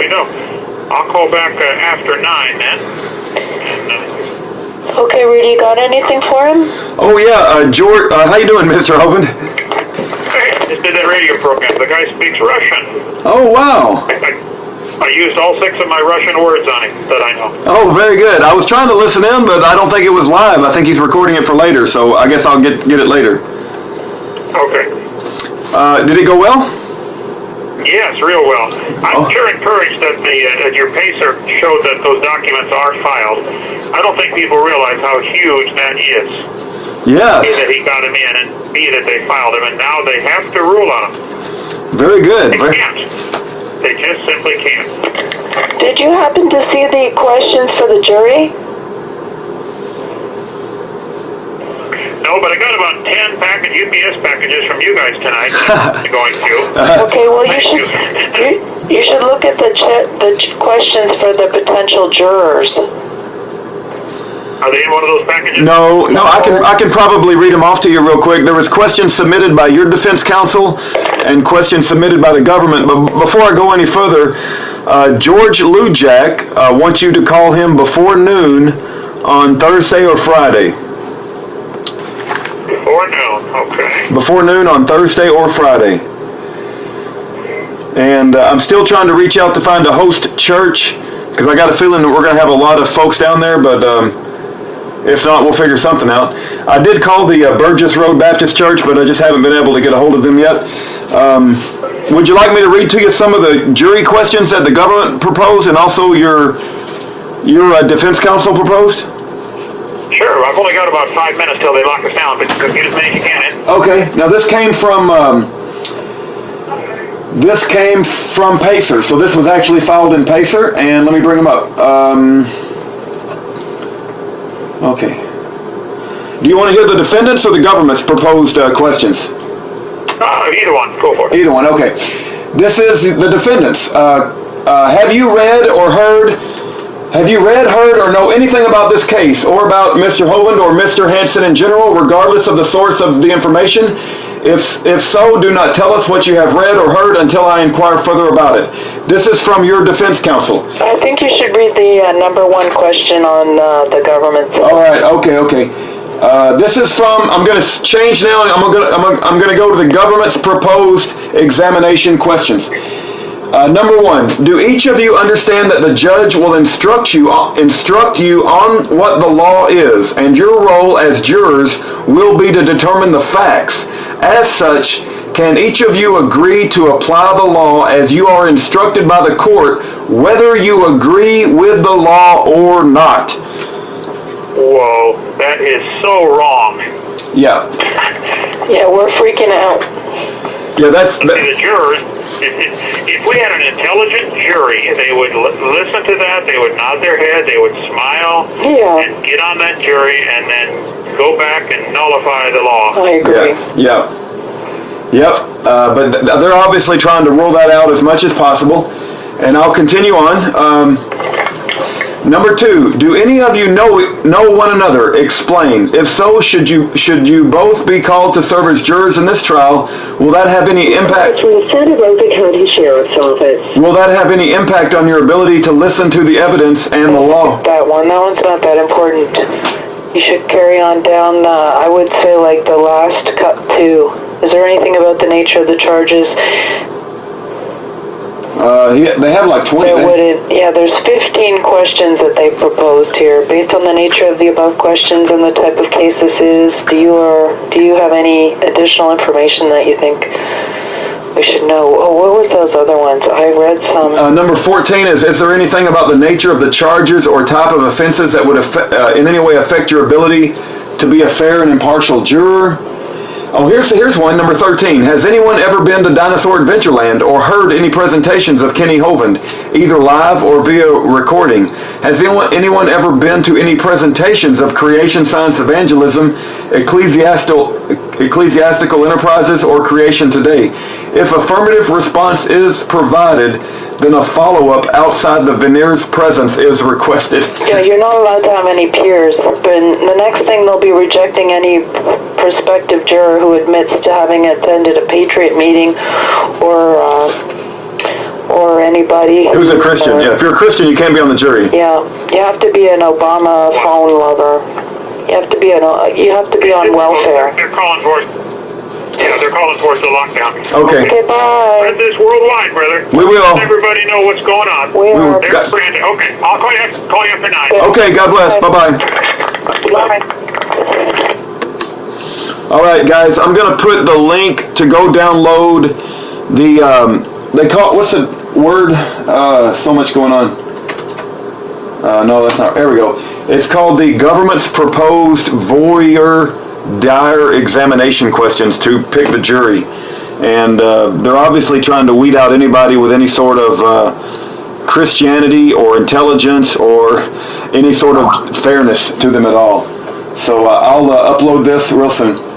Okay, no. I'll call back after 9 then. Okay, Rudy, got anything for him? Oh yeah, George, how you doing, Mr. Hovind? Hey, just did that radio program. The guy speaks Russian. Oh wow. I used all 6 of my Russian words on him that I know. Oh, very good. I was trying to listen in, but I don't think it was live. I think he's recording it for later, so I guess I'll get it later. Okay. Did it go well? Yes, real well. I'm sure encouraged that your pacer showed that those documents are filed. I don't think people realize how huge that is. Yes. A, that he got them in, and B, that they filed them, and now they have to rule on them. Very good. They can't. They just simply can't. Did you happen to see the questions for the jury? No, but I got about 10 UPS packages from you guys tonight. Going to. Okay, well you should look at the questions for the potential jurors. Are they in one of those packages? No, I can probably read them off to you real quick. There was questions submitted by your defense counsel and questions submitted by the government. But before I go any further, George Lujak wants you to call him before noon on Thursday or Friday. Before noon, okay. Before noon on Thursday or Friday. And I'm still trying to reach out to find a host church, because I got a feeling that we're going to have a lot of folks down there, but if not, we'll figure something out. I did call the Burgess Road Baptist Church, but I just haven't been able to get a hold of them yet. Would you like me to read to you some of the jury questions that the government proposed and also your defense counsel proposed? Sure, I've only got about 5 minutes till they lock us down, but get as many as you can in. Okay, now this came from Pacer, so this was actually filed in Pacer, and let me bring them up. Okay. Do you want to hear the defendants or the government's proposed questions? Either one, go for it. Either one, okay. This is the defendants. Have you read, heard, or know anything about this case, or about Mr. Hovind or Mr. Hansen in general, regardless of the source of the information? If so, do not tell us what you have read or heard until I inquire further about it. This is from your defense counsel. I think you should read the number 1 question on the government. All right, okay. This is from, I'm going to change now, I'm going to go to the government's proposed examination questions. Number 1, do each of you understand that the judge will instruct you on what the law is, and your role as jurors will be to determine the facts? As such, can each of you agree to apply the law as you are instructed by the court, whether you agree with the law or not? Whoa, that is so wrong. Yeah. Yeah, we're freaking out. Yeah, that's... The jurors, if we had an intelligent jury, they would listen to that, they would nod their head, they would smile, and get on that jury, and then go back and nullify the law. I agree. Yep. But they're obviously trying to rule that out as much as possible. And I'll continue on. Number 2, do any of you know one another? Explain. If so, should you both be called to serve as jurors in this trial? Will that have any impact? From the Santa Rosa County Sheriff's Office. Will that have any impact on your ability to listen to the evidence and the law? That one's not that important. You should carry on down, I would say, like the last cut to. Is there anything about the nature of the charges? They have like 20. There's 15 questions that they proposed here. Based on the nature of the above questions and the type of case this is, do you have any additional information that you think we should know? Oh, what was those other ones? I read some. Number 14 is there anything about the nature of the charges or type of offenses that would in any way affect your ability to be a fair and impartial juror? Oh, here's one, number 13. Has anyone ever been to Dinosaur Adventureland or heard any presentations of Kenny Hovind, either live or via recording? Has anyone ever been to any presentations of Creation Science Evangelism, Ecclesiastical Enterprises, or Creation Today? If affirmative response is provided, then a follow-up outside the veneer's presence is requested. Yeah, you're not allowed to have any peers. But the next thing, they'll be rejecting any prospective juror who admits to having attended a Patriot meeting or or anybody. Who's a Christian? Yeah, if you're a Christian, you can't be on the jury. Yeah, you have to be an Obama phone lover. You have to be on welfare. They're calling for it. Yeah, they're calling for the lockdown. Okay. Okay, bye. Spread this worldwide, brother. We will. Let everybody know what's going on. We are. They're branded. Okay, I'll call you after 9. Okay, God bless. Bye-bye. Bye. All right, guys, I'm going to put the link to go download the, they call it, what's the word? So much going on. No, that's not, there we go. It's called the government's proposed voir dire examination questions to pick the jury. And they're obviously trying to weed out anybody with any sort of Christianity or intelligence or any sort of fairness to them at all. So I'll upload this real soon.